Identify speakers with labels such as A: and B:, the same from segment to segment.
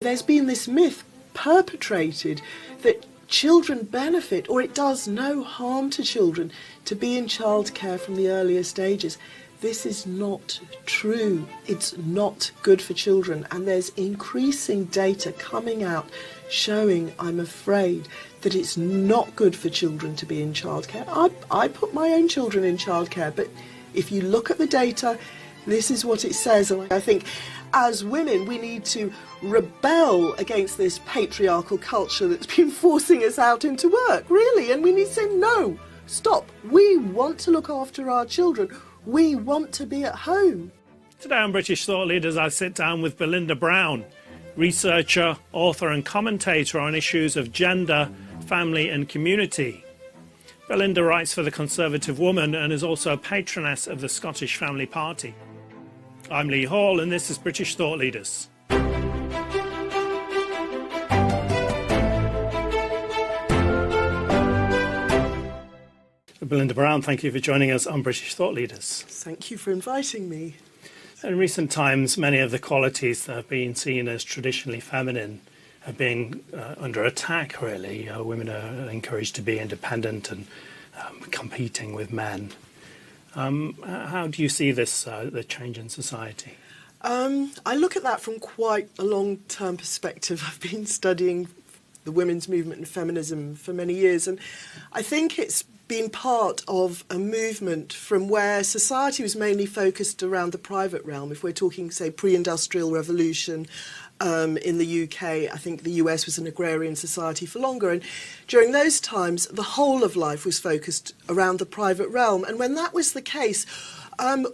A: There's been this myth perpetrated that children benefit, or it does no harm to children, to be in childcare from the earlier stages. This is not true. It's not good for children, and there's increasing data coming out showing, I'm afraid, that it's not good for children to be in childcare. I put my own children in childcare, but if you look at the data, this is what it says. And I think as women, we need to rebel against this patriarchal culture that's been forcing us out into work, really. And we need to say, no, stop. We want to look after our children. We want to be at home.
B: Today on British Thought Leaders, I sit down with Belinda Brown, researcher, author and commentator on issues of gender, family and community. Belinda writes for The Conservative Woman and is also a patroness of the Scottish Family Party. I'm Lee Hall, and this is British Thought Leaders. Belinda Brown, thank you for joining us on British Thought Leaders.
A: Thank you for inviting me.
B: In recent times, many of the qualities that have been seen as traditionally feminine are being under attack, really. Women are encouraged to be independent and competing with men. How do you see this, the change in society?
A: I look at that from quite a long-term perspective. I've been studying the women's movement and feminism for many years, and I think it's been part of a movement from where society was mainly focused around the private realm. If we're talking, say, pre-industrial revolution in the UK, I think the US was an agrarian society for longer, and during those times the whole of life was focused around the private realm. And when that was the case,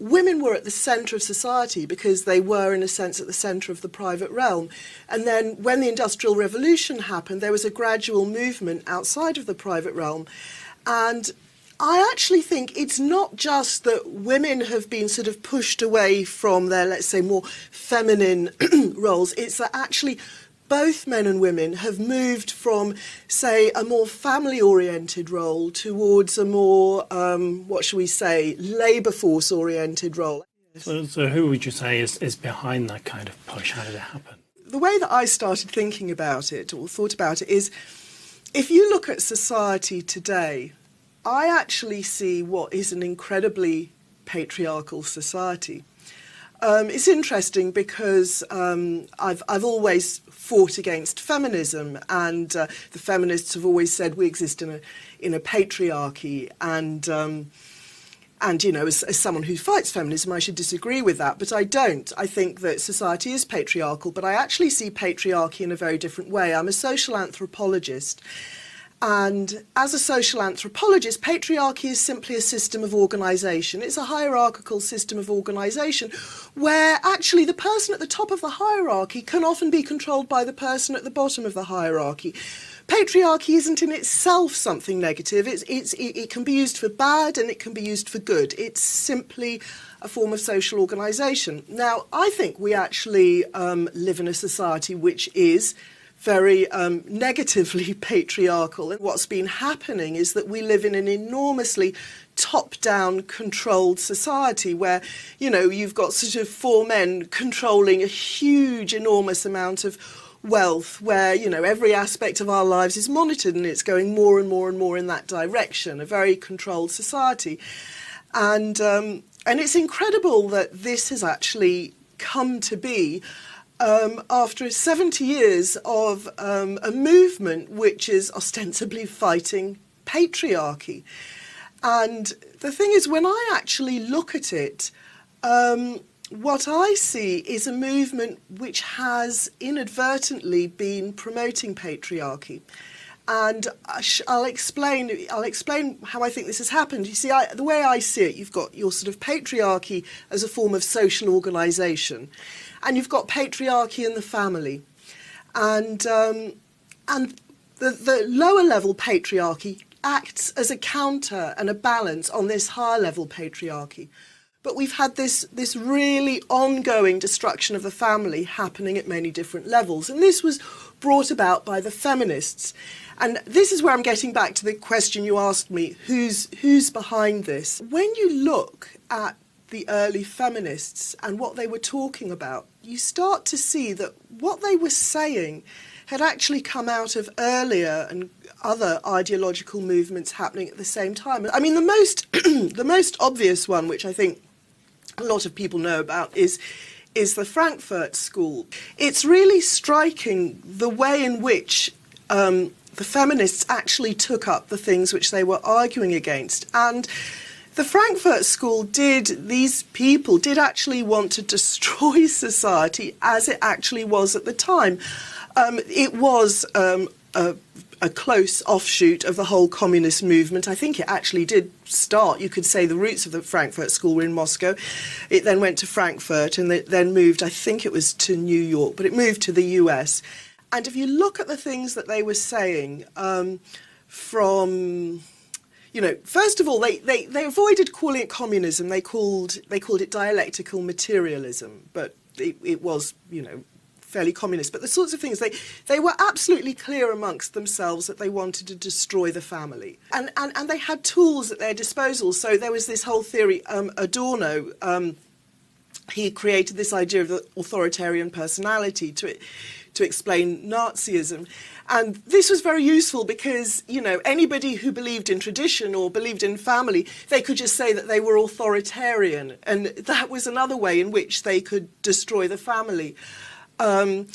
A: women were at the centre of society because they were, in a sense, at the centre of the private realm. And then when the Industrial Revolution happened, there was a gradual movement outside of the private realm. And I actually think it's not just that women have been sort of pushed away from their, let's say, more feminine roles. It's that actually both men and women have moved from, say, a more family-oriented role towards a more, what shall we say, labour force-oriented role.
B: So who would you say is behind that kind of push? How did it happen?
A: The way that I started thinking about it, or thought about it, is if you look at society today, I actually see what is an incredibly patriarchal society. It's interesting because I've always fought against feminism, and the feminists have always said we exist in a patriarchy, and you know, as someone who fights feminism, I should disagree with that, but I don't. I think that society is patriarchal, but I actually see patriarchy in a very different way. I'm a social anthropologist. And as a social anthropologist, patriarchy is simply a system of organisation. It's a hierarchical system of organisation where actually the person at the top of the hierarchy can often be controlled by the person at the bottom of the hierarchy. Patriarchy isn't in itself something negative. It can be used for bad and it can be used for good. It's simply a form of social organisation. Now, I think we actually live in a society which is very negatively patriarchal. And what's been happening is that we live in an enormously top-down controlled society where, you know, you've got sort of four men controlling a huge, enormous amount of wealth, where, you know, every aspect of our lives is monitored, and it's going more and more and more in that direction, a very controlled society. And it's incredible that this has actually come to be after 70 years of a movement which is ostensibly fighting patriarchy. And the thing is, when I actually look at it, what I see is a movement which has inadvertently been promoting patriarchy. And I'll explain how I think this has happened. You see, the way I see it, you've got your sort of patriarchy as a form of social organisation, and you've got patriarchy in the family. And the lower level patriarchy acts as a counter and a balance on this higher level patriarchy. But we've had this really ongoing destruction of the family happening at many different levels. And this was brought about by the feminists. And this is where I'm getting back to the question you asked me, who's behind this? When you look at the early feminists and what they were talking about, you start to see that what they were saying had actually come out of earlier and other ideological movements happening at the same time. I mean, the most obvious one, which I think a lot of people know about, is the Frankfurt School. It's really striking the way in which the feminists actually took up the things which they were arguing against. And the Frankfurt School these people did actually want to destroy society as it actually was at the time. It was a close offshoot of the whole communist movement. I think it actually did start, you could say the roots of the Frankfurt School were in Moscow. It then went to Frankfurt and it then moved, I think it was to New York, but it moved to the US. And if you look at the things that they were saying from... You know, first of all, they avoided calling it communism. They called it dialectical materialism, but it was, you know, fairly communist. But the sorts of things, they were absolutely clear amongst themselves that they wanted to destroy the family. And they had tools at their disposal. So there was this whole theory, Adorno, he created this idea of the authoritarian personality to explain Nazism. And this was very useful because, you know, anybody who believed in tradition or believed in family, they could just say that they were authoritarian. And that was another way in which they could destroy the family. And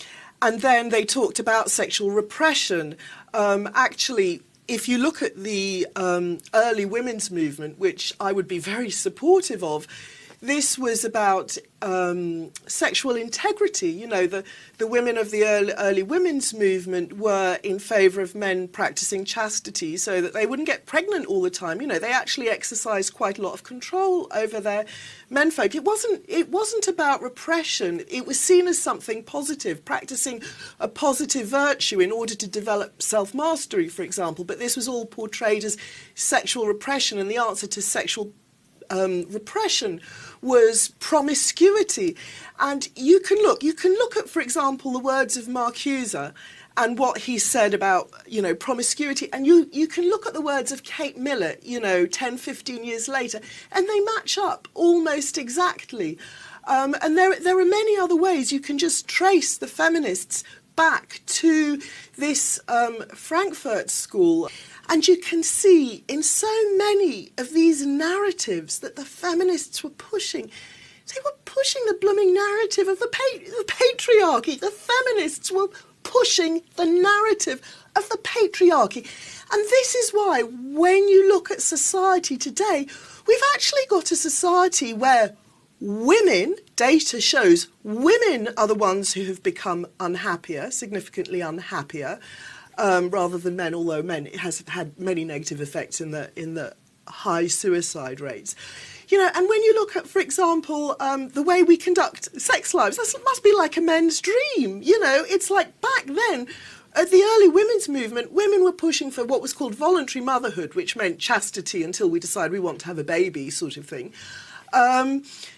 A: then they talked about sexual repression. Actually, if you look at the early women's movement, which I would be very supportive of, this was about sexual integrity. You know, the women of the early women's movement were in favour of men practising chastity so that they wouldn't get pregnant all the time. You know, they actually exercised quite a lot of control over their menfolk. It wasn't about repression. It was seen as something positive, practising a positive virtue in order to develop self-mastery, for example. But this was all portrayed as sexual repression, and the answer to sexual repression was promiscuity. And you can look at, for example, the words of Marcuse and what he said about, you know, promiscuity, and you can look at the words of Kate Millett, you know, 10, 15 years later, and they match up almost exactly. And there are many other ways you can just trace the feminists back to this Frankfurt School. And you can see in so many of these narratives that the feminists were pushing. They were pushing the blooming narrative of the patriarchy. The feminists were pushing the narrative of the patriarchy. And this is why, when you look at society today, we've actually got a society where women, data shows, women are the ones who have become unhappier, significantly unhappier, rather than men, although men, it has had many negative effects in the high suicide rates. You know, and when you look at, for example, the way we conduct sex lives, that must be like a men's dream. You know, it's like back then, at the early women's movement, women were pushing for what was called voluntary motherhood, which meant chastity until we decide we want to have a baby, sort of thing.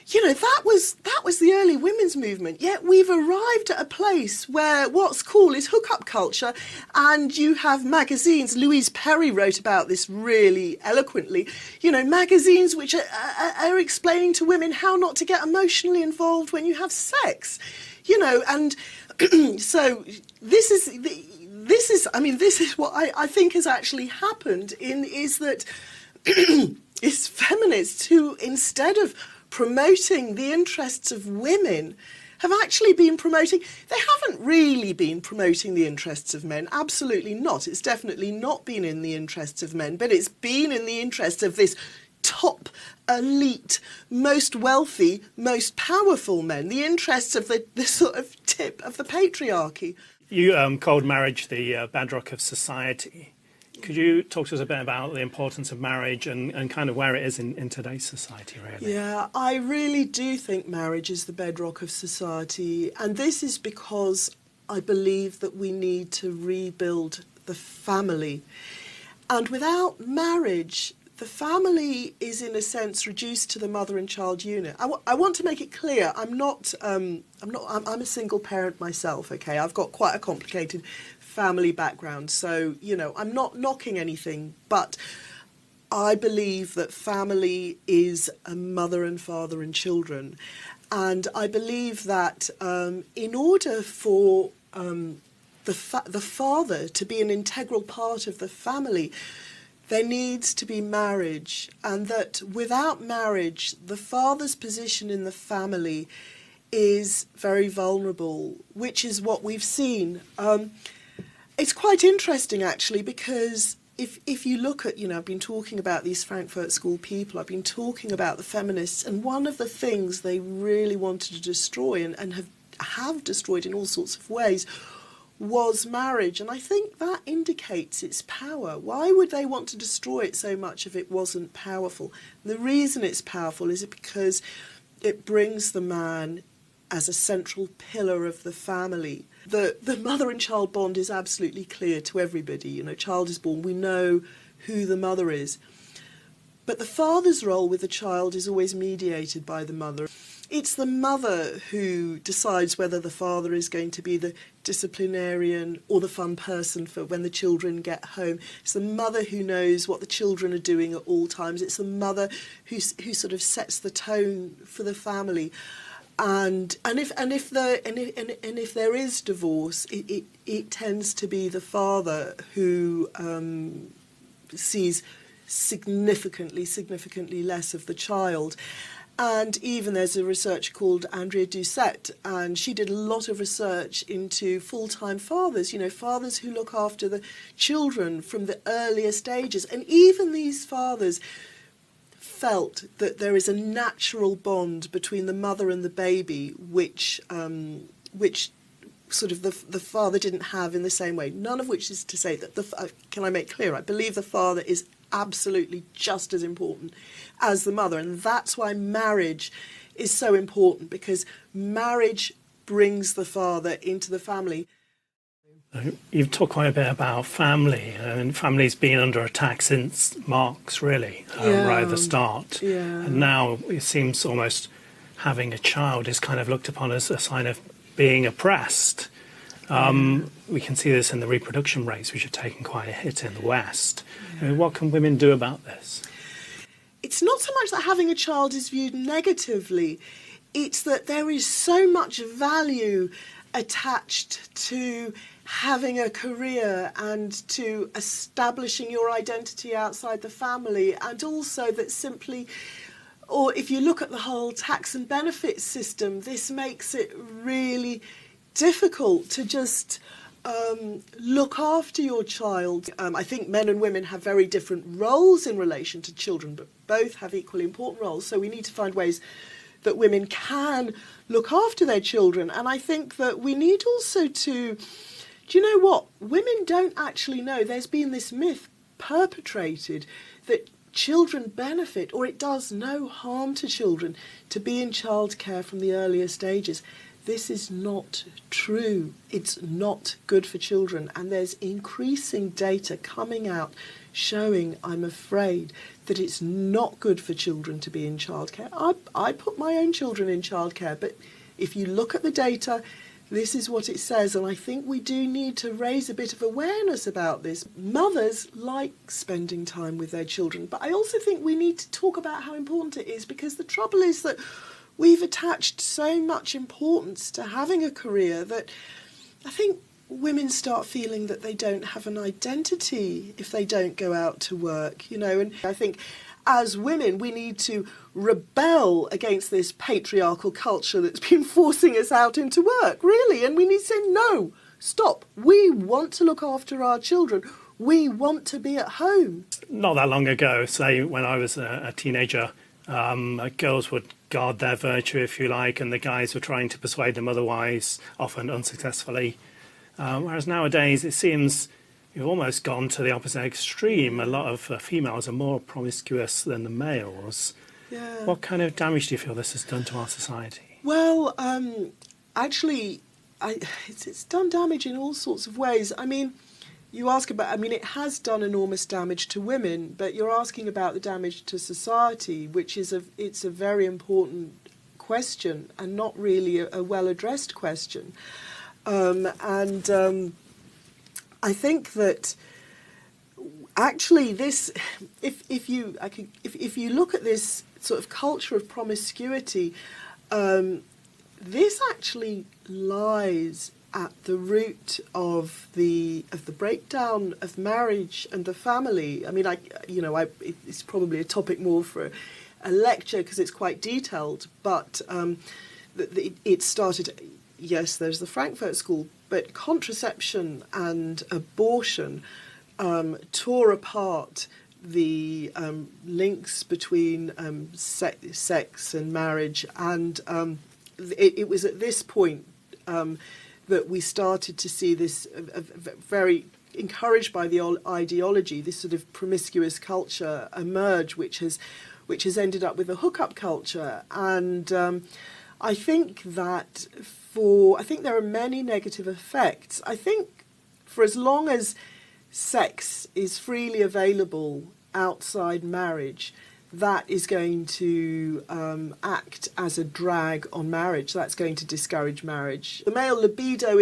A: You know, that was the early women's movement. Yet we've arrived at a place where what's cool is hookup culture, and you have magazines. Louise Perry wrote about this really eloquently. You know, magazines which are explaining to women how not to get emotionally involved when you have sex. You know, and so this is what I think has actually happened is that it's feminists who, instead of promoting the interests of women, have actually been promoting... They haven't really been promoting the interests of men, absolutely not. It's definitely not been in the interests of men, but it's been in the interests of this top, elite, most wealthy, most powerful men, the interests of the sort of tip of the patriarchy.
B: You called marriage the bedrock of society. Could you talk to us a bit about the importance of marriage and kind of where it is in today's society, really?
A: Yeah, I really do think marriage is the bedrock of society. And this is because I believe that we need to rebuild the family. And without marriage, the family is, in a sense, reduced to the mother and child unit. I want to make it clear, I'm a single parent myself, okay? I've got quite a complicated family background, so, you know, I'm not knocking anything, but I believe that family is a mother and father and children. And I believe that in order for the father to be an integral part of the family, there needs to be marriage, and that without marriage, the father's position in the family is very vulnerable, which is what we've seen. It's quite interesting, actually, because if you look at, I've been talking about these Frankfurt School people, I've been talking about the feminists, and one of the things they really wanted to destroy and have destroyed in all sorts of ways was marriage. And I think that indicates its power. Why would they want to destroy it so much if it wasn't powerful? And the reason it's powerful is because it brings the man as a central pillar of the family. The mother and child bond is absolutely clear to everybody. Child is born, we know who the mother is. But the father's role with the child is always mediated by the mother. It's the mother who decides whether the father is going to be the disciplinarian or the fun person for when the children get home. It's the mother who knows what the children are doing at all times. It's the mother who sort of sets the tone for the family. And if there is divorce, it tends to be the father who sees significantly less of the child. And even there's a researcher called Andrea Doucette, and she did a lot of research into full-time fathers, fathers who look after the children from the earliest ages. And even these fathers felt that there is a natural bond between the mother and the baby, which sort of the father didn't have in the same way. None of which is to say that can I make clear? I believe the father is absolutely just as important as the mother, and that's why marriage is so important, because marriage brings the father into the family.
B: You've talked quite a bit about family, and family's been under attack since Marx, really, right at the start.
A: Yeah.
B: And now it seems almost having a child is kind of looked upon as a sign of being oppressed. We can see this in the reproduction rates, which have taken quite a hit in the West.
A: Yeah.
B: What can women do about this?
A: It's not so much that having a child is viewed negatively, it's that there is so much value attached to having a career and to establishing your identity outside the family, and also that simply, or if you look at the whole tax and benefits system, this makes it really difficult to just look after your child. I think men and women have very different roles in relation to children, but both have equally important roles. So we need to find ways that women can look after their children. And I think that we need also to, do you know what? Women don't actually know. There's been this myth perpetrated that children benefit, or it does no harm to children to be in childcare from the earliest ages. This is not true. It's not good for children. And there's increasing data coming out showing, I'm afraid, that it's not good for children to be in childcare. I put my own children in childcare, but if you look at the data, this is what it says. And I think we do need to raise a bit of awareness about this. Mothers like spending time with their children, but I also think we need to talk about how important it is, because the trouble is that we've attached so much importance to having a career that I think women start feeling that they don't have an identity if they don't go out to work, and I think as women we need to rebel against this patriarchal culture that's been forcing us out into work, really, and we need to say, no, stop, we want to look after our children, we want to be at home.
B: Not that long ago, say when I was a teenager, girls would guard their virtue, if you like, and the guys were trying to persuade them otherwise, often unsuccessfully. Whereas nowadays it seems you've almost gone to the opposite extreme. A lot of females are more promiscuous than the males.
A: Yeah.
B: What kind of damage do you feel this has done to our society?
A: Well, actually, it's done damage in all sorts of ways. I mean, you ask about, it has done enormous damage to women, but you're asking about the damage to society, which is it's a very important question and not really a well-addressed question. I think that Actually, this, if you look at this sort of culture of promiscuity, this actually lies at the root of the breakdown of marriage and the family. I mean, it's probably a topic more for a lecture because it's quite detailed. But it started. Yes, there's the Frankfurt School, but contraception and abortion tore apart the links between sex and marriage, and it was at this point that we started to see this very encouraged by the ideology, this sort of promiscuous culture emerge, which has ended up with a hookup culture. And I think that there are many negative effects. I think for as long as sex is freely available outside marriage, that is going to act as a drag on marriage. That's going to discourage marriage. The male libido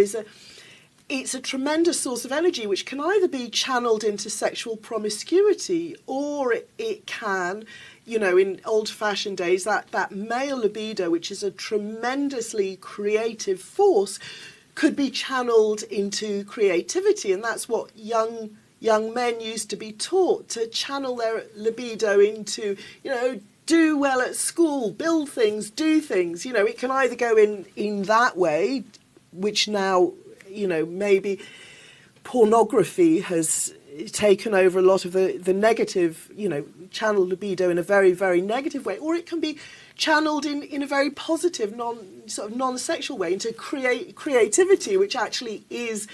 A: it's a tremendous source of energy which can either be channeled into sexual promiscuity, or it can, in old-fashioned days, that male libido, which is a tremendously creative force, could be channeled into creativity. And that's what young men used to be taught, to channel their libido into, do well at school, build things, do things. It can either go in that way, which now, maybe pornography has taken over a lot of the negative, channel libido in a very, very negative way, or it can be channeled in a very positive, non-sexual way into creativity, which actually it's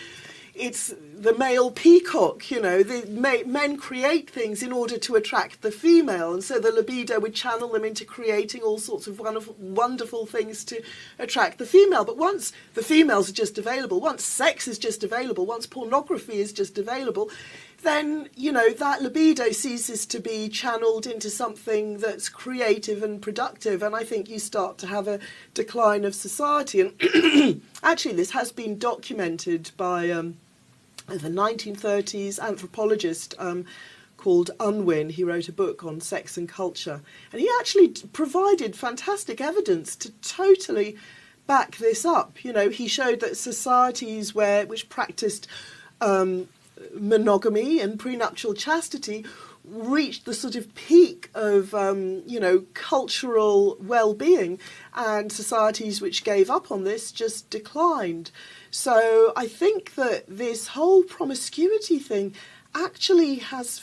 A: the male peacock. Men create things in order to attract the female, and so the libido would channel them into creating all sorts of wonderful things to attract the female. But once the females are just available, once sex is just available, once pornography is just available, then, that libido ceases to be channeled into something that's creative and productive, and I think you start to have a decline of society. And actually, this has been documented by the 1930s anthropologist called Unwin. He wrote a book on sex and culture, and he actually provided fantastic evidence to totally back this up. He showed that societies which practiced monogamy and prenuptial chastity reached the sort of peak of, cultural well-being, and societies which gave up on this just declined. So I think that this whole promiscuity thing actually has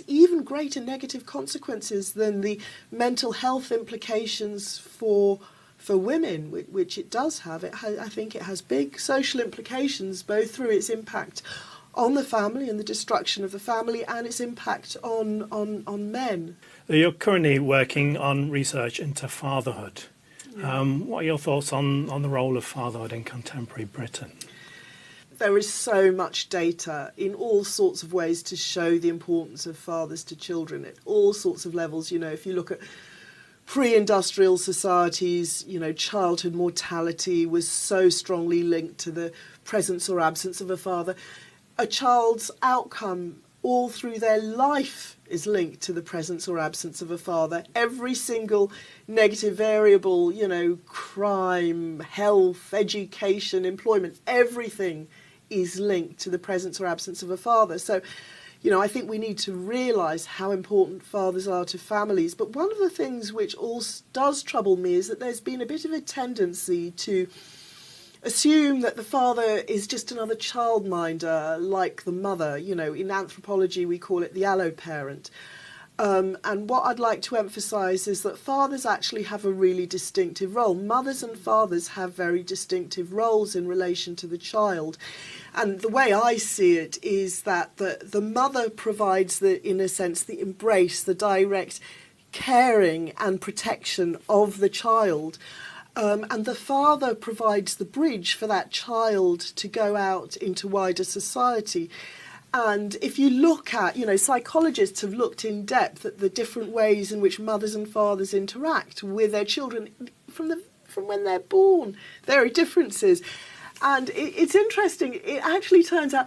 A: even greater negative consequences than the mental health implications for women, which it does have. I think it has big social implications, both through its impact on the family and the destruction of the family, and its impact on men.
B: You're currently working on research into fatherhood. Yeah. What are your thoughts on the role of fatherhood in contemporary Britain?
A: There is so much data in all sorts of ways to show the importance of fathers to children at all sorts of levels. If you look at pre-industrial societies, childhood mortality was so strongly linked to the presence or absence of a father. A child's outcome all through their life is linked to the presence or absence of a father. Every single negative variable, crime, health, education, employment, everything is linked to the presence or absence of a father. So, I think we need to realise how important fathers are to families. But one of the things which also does trouble me is that there's been a bit of a tendency to assume that the father is just another childminder like the mother. In anthropology we call it the alloparent. And what I'd like to emphasise is that fathers actually have a really distinctive role. Mothers and fathers have very distinctive roles in relation to the child. And the way I see it is that the mother provides, in a sense, the embrace, the direct caring and protection of the child. And the father provides the bridge for that child to go out into wider society. And if you look at, psychologists have looked in depth at the different ways in which mothers and fathers interact with their children from when they're born. There are differences. And it's interesting. It actually turns out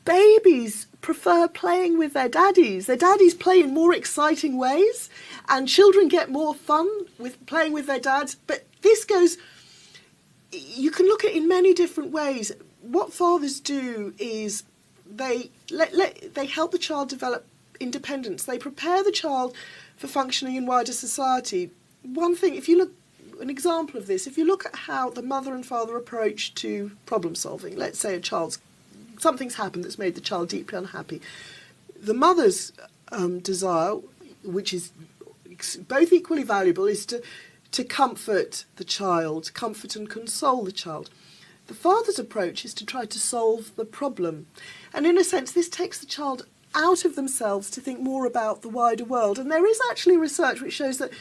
A: babies prefer playing with their daddies. Their daddies play in more exciting ways, and children get more fun with playing with their dads. But this goes, you can look at it in many different ways. What fathers do is they help the child develop independence. They prepare the child for functioning in wider society. One thing, if you look, an example of this, if you look at how the mother and father approach to problem solving, let's say something's happened that's made the child deeply unhappy. The mother's desire, which is both equally valuable, is to comfort the child, comfort and console the child. The father's approach is to try to solve the problem. And in a sense, this takes the child out of themselves to think more about the wider world. And there is actually research which shows that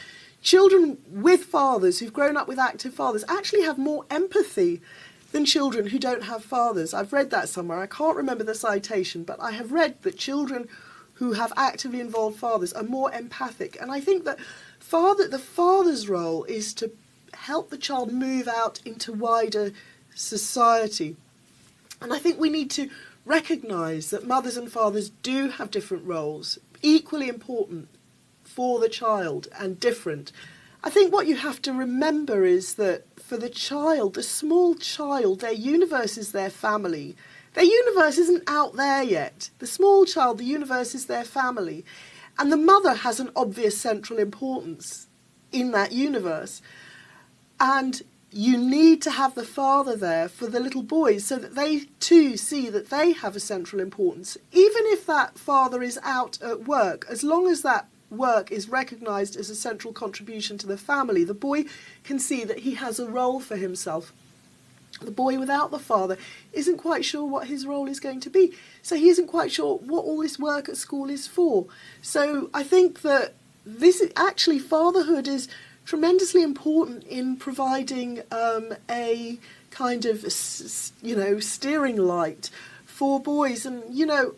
A: children with fathers who've grown up with active fathers actually have more empathy than children who don't have fathers. I've read that somewhere. I can't remember the citation, but I have read that children who have actively involved fathers are more empathic. And I think that the father's role is to help the child move out into wider society. And I think we need to recognise that mothers and fathers do have different roles, equally important for the child and different. I think what you have to remember is that for the child, the small child, their universe is their family. Their universe isn't out there yet. The small child, the universe is their family. And the mother has an obvious central importance in that universe. And you need to have the father there for the little boys so that they too see that they have a central importance. Even if that father is out at work, as long as that work is recognised as a central contribution to the family, the boy can see that he has a role for himself. The boy without the father isn't quite sure what his role is going to be, so he isn't quite sure what all this work at school is for. So I think that this is actually, fatherhood is tremendously important in providing a kind of steering light for boys. And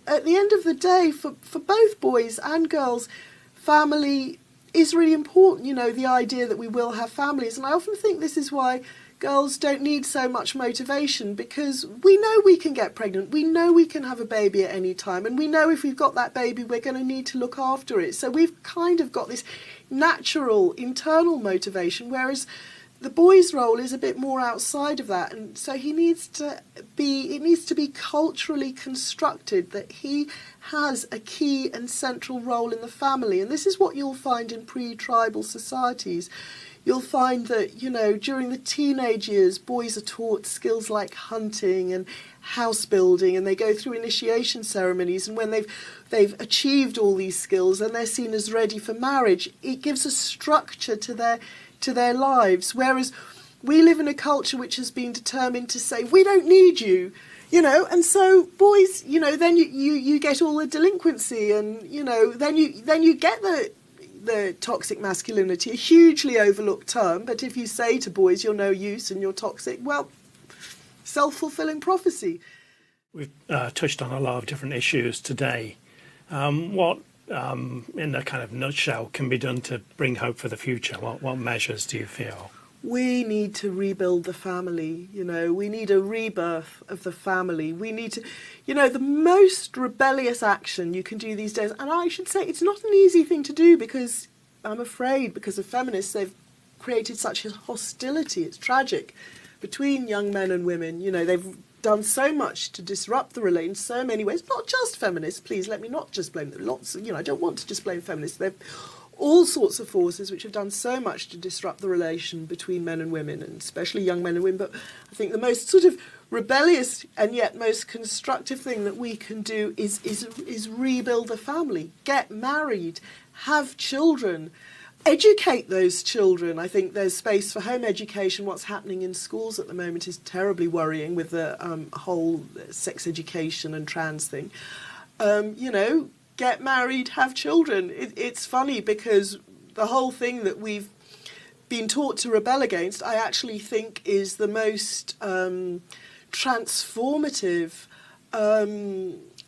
A: at the end of the day, for both boys and girls, family is really important, the idea that we will have families. And I often think this is why girls don't need so much motivation, because we know we can get pregnant, we know we can have a baby at any time, and we know if we've got that baby we're going to need to look after it. So we've kind of got this natural internal motivation, whereas the boy's role is a bit more outside of that, and so it needs to be culturally constructed that he has a key and central role in the family. And this is what you'll find in pre-tribal societies. You'll find that, during the teenage years, boys are taught skills like hunting and house building, and they go through initiation ceremonies, and when they've achieved all these skills and they're seen as ready for marriage, it gives a structure to their lives. Whereas we live in a culture which has been determined to say, we don't need you, and so boys, then you get all the delinquency, and then you get the toxic masculinity, a hugely overlooked term, but if you say to boys you're no use and you're toxic, well, self-fulfilling prophecy.
B: We've touched on a lot of different issues today. What, in a kind of nutshell, can be done to bring hope for the future? What measures do you feel?
A: We need to rebuild the family, we need a rebirth of the family. We need to, the most rebellious action you can do these days, and I should say it's not an easy thing to do, because I'm afraid, because of feminists, they've created such a hostility, it's tragic, between young men and women. They've done so much to disrupt the relation in so many ways, not just feminists, please let me not just blame them, I don't want to just blame feminists. They've all sorts of forces which have done so much to disrupt the relation between men and women, and especially young men and women. But I think the most sort of rebellious and yet most constructive thing that we can do is rebuild the family, get married, have children, educate those children. I think there's space for home education. What's happening in schools at the moment is terribly worrying with the whole sex education and trans thing. Get married, have children. It's funny, because the whole thing that we've been taught to rebel against, I actually think is the most transformative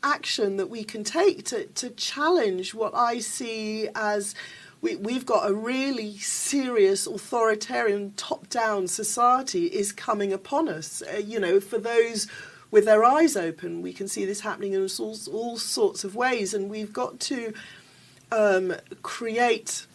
A: action that we can take to challenge what I see as we've got a really serious authoritarian top-down society is coming upon us. For those with their eyes open. We can see this happening in all sorts of ways, and we've got to create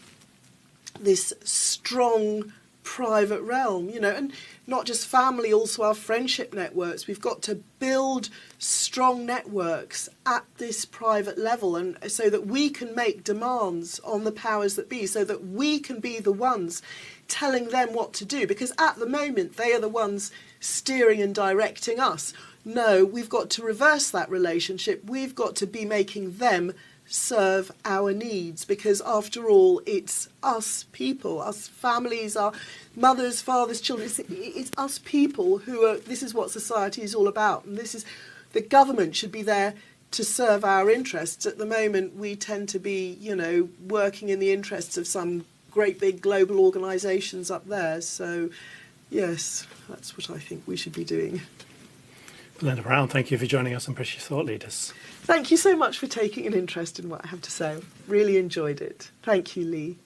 A: this strong private realm, you know, and not just family, also our friendship networks. We've got to build strong networks at this private level, and so that we can make demands on the powers that be, so that we can be the ones telling them what to do, because at the moment they are the ones steering and directing us. No, we've got to reverse that relationship. We've got to be making them serve our needs, because after all, it's us people, us families, our mothers, fathers, children. It's us people who are. This is what society is all about, and this is the government should be there to serve our interests. At the moment, we tend to be, you know, working in the interests of some great big global organisations up there. So, yes, that's what I think we should be doing.
B: Belinda Brown, thank you for joining us on British Thought Leaders.
A: Thank you so much for taking an interest in what I have to say. Really enjoyed it. Thank you, Lee.